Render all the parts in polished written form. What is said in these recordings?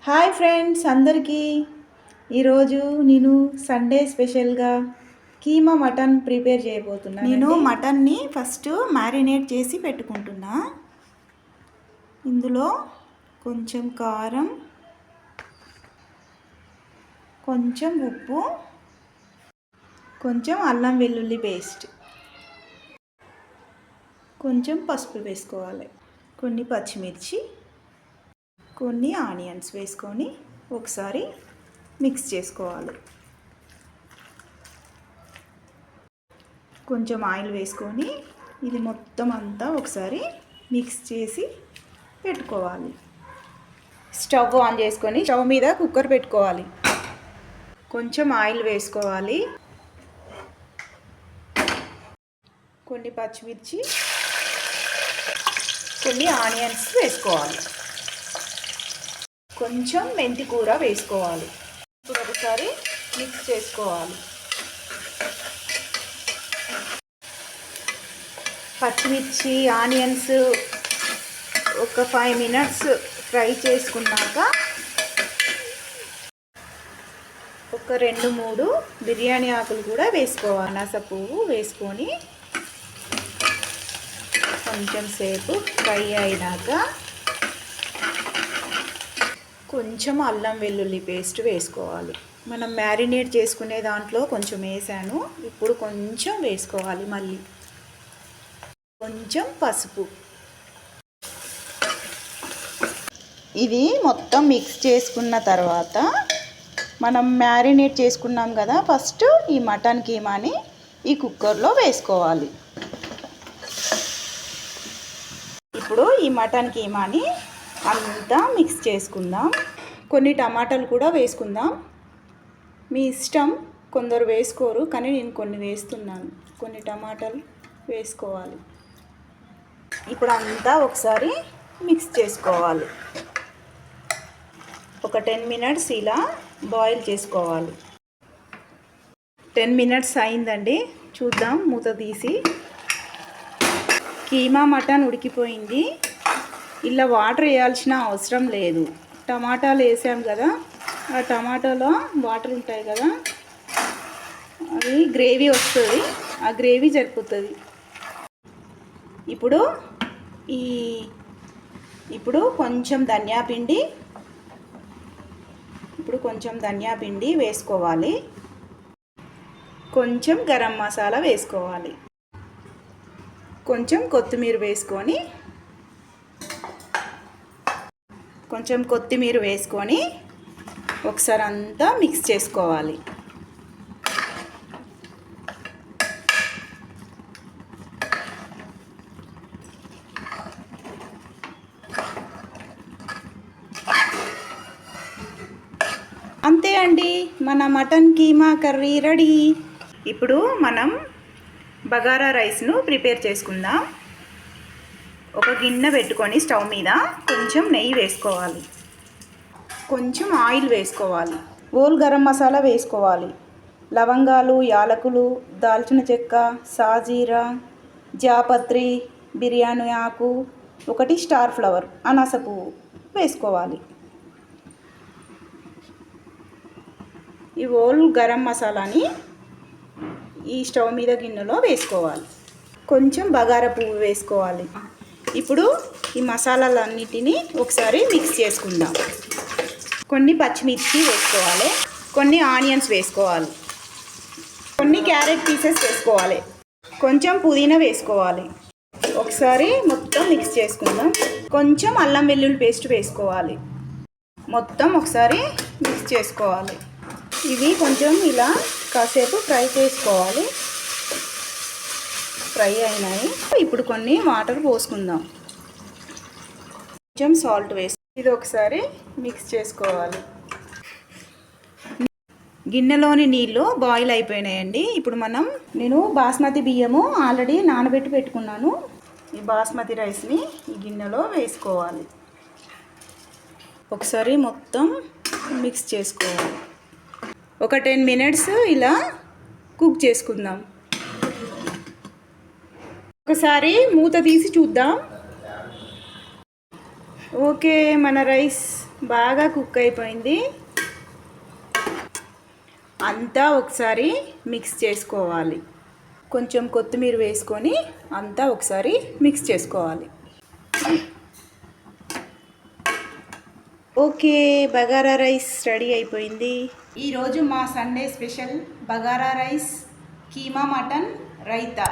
Hi friends అందరికీ ఈరోజు నేను సండే స్పెషల్గా కీమా మటన్ ప్రిపేర్ చేయబోతున్నాను. నేను మటన్ని ఫస్ట్ మ్యారినేట్ చేసి పెట్టుకుంటున్నా. ఇందులో కొంచెం కారం, కొంచెం ఉప్పు, కొంచెం అల్లం వెల్లుల్లి పేస్ట్, కొంచెం పసుపు వేసుకోవాలి, కొన్ని పచ్చిమిర్చి, కొన్ని ఆనియన్స్ వేసుకొని ఒకసారి మిక్స్ చేసుకోవాలి. కొంచెం ఆయిల్ వేసుకొని ఇది మొత్తం అంతా ఒకసారి మిక్స్ చేసి పెట్టుకోవాలి. స్టవ్ ఆన్ చేసుకొని స్టవ్ మీద కుక్కర్ పెట్టుకోవాలి. కొంచెం ఆయిల్ వేసుకోవాలి, కొన్ని పచ్చిమిర్చి, కొన్ని ఆనియన్స్ వేసుకోవాలి, కొంచెం మెంతి కూర వేసుకోవాలి. ఇప్పుడు ఒకసారి మిక్స్ చేసుకోవాలి. పచ్చిమిర్చి ఆనియన్స్ ఒక 5 మినిట్స్ ఫ్రై చేసుకున్నాక ఒక 2-3 బిర్యానీ ఆకులు కూడా వేసుకోవాలి. అనాస పువ్వు వేసుకొని కొంచెం సేపు ఫ్రై అయినాక కొంచెం అల్లం వెల్లుల్లి పేస్ట్ వేసుకోవాలి. మనం మ్యారినేట్ చేసుకునే దాంట్లో కొంచెం వేసాను, ఇప్పుడు కొంచెం వేసుకోవాలి. మళ్ళీ కొంచెం పసుపు. ఇది మొత్తం మిక్స్ చేసుకున్న తర్వాత మనం మ్యారినేట్ చేసుకున్నాం కదా, ఫస్ట్ ఈ మటన్ కీమాని ఈ కుక్కర్లో వేసుకోవాలి. ఇప్పుడు ఈ మటన్ కీమాని అంతా మిక్స్ చేసుకుందాం. కొన్ని టమాటాలు కూడా వేసుకుందాం, మీ ఇష్టం. కొందరు వేసుకోరు, కానీ నేను కొన్ని వేస్తున్నాను. కొన్ని టమాటాలు వేసుకోవాలి. ఇప్పుడు అంతా ఒకసారి మిక్స్ చేసుకోవాలి. ఒక 10 మినిట్స్ ఇలా బాయిల్ చేసుకోవాలి. 10 మినిట్స్ అయిందండి, చూద్దాం మూత తీసి. కీమా మటన్ ఉడికిపోయింది. ఇలా వాటర్ వేయాల్సిన అవసరం లేదు. టమాటాలు వేసాం కదా, ఆ టమాటాలో వాటర్ ఉంటాయి కదా, అది గ్రేవీ వస్తుంది. ఆ గ్రేవీ సరిపోతుంది. ఇప్పుడు కొంచెం ధనియా పిండి వేసుకోవాలి. కొంచెం గరం మసాలా వేసుకోవాలి. కొంచెం కొత్తిమీర వేసుకొని ఒకసారి అంతా మిక్స్ చేసుకోవాలి. అంతే అండి, మన మటన్ కీమా కర్రీ రెడీ. ఇప్పుడు మనం బగారా రైస్ను ప్రిపేర్ చేసుకుందాం. ఒక గిన్నె పెట్టుకొని స్టవ్ మీద కొంచెం నెయ్యి వేసుకోవాలి, కొంచెం ఆయిల్ వేసుకోవాలి, హోల్ గరం మసాలా వేసుకోవాలి, లవంగాలు, యాలకులు, దాల్చిన చెక్క, సాజీరా, జాపత్రి, బిర్యానీ ఆకు, 1 స్టార్ ఫ్లవర్, అనాస పువ్వు వేసుకోవాలి. ఈ హోల్ గరం మసాలాని ఈ స్టవ్ మీద గిన్నెలో వేసుకోవాలి. కొంచెం బగారా పువ్వు వేసుకోవాలి. ఇప్పుడు ఈ మసాలాలన్నిటినీ ఒకసారి మిక్స్ చేసుకుందాం. కొన్ని పచ్చిమిర్చి వేసుకోవాలి, కొన్ని ఆనియన్స్ వేసుకోవాలి, కొన్ని క్యారెట్ పీసెస్ వేసుకోవాలి, కొంచెం పుదీనా వేసుకోవాలి. ఒకసారి మొత్తం మిక్స్ చేసుకుందాం. కొంచెం అల్లం వెల్లుల్లి పేస్ట్ వేసుకోవాలి. మొత్తం ఒకసారి మిక్స్ చేసుకోవాలి. ఇవి కొంచెం ఇలా కాసేపు ఫ్రై చేసుకోవాలి. ఫ్రై అయినాయి. ఇప్పుడు కొన్ని వాటర్ పోసుకుందాం. కొంచెం సాల్ట్ వేసి ఇది ఒకసారి మిక్స్ చేసుకోవాలి. గిన్నెలోని నీళ్ళు బాయిల్ అయిపోయినాయండి. ఇప్పుడు నేను బాస్మతి బియ్యము ఆల్రెడీ నానబెట్టి పెట్టుకున్నాను. ఈ బాస్మతి రైస్ని ఈ గిన్నెలో వేసుకోవాలి. ఒకసారి మొత్తం మిక్స్ చేసుకోవాలి. ఒక 10 మినిట్స్ ఇలా కుక్ చేసుకుందాం. ఒకసారి మూత తీసి చూద్దాం. ఓకే, మన రైస్ బాగా కుక్ అయిపోయింది. అంతా ఒకసారి మిక్స్ చేసుకోవాలి. కొంచెం కొత్తిమీర వేసుకొని అంతా ఒకసారి మిక్స్ చేసుకోవాలి. ఓకే, బగారా రైస్ రెడీ అయిపోయింది. ఈరోజు మా Sunday special bagara rice, keema mutton, raita.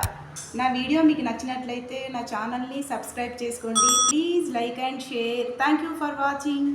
నా వీడియో మీకు నచ్చినట్లయితే నా ఛానల్ని సబ్స్క్రైబ్ చేసుకోండి. Please like and share. Thank you for watching.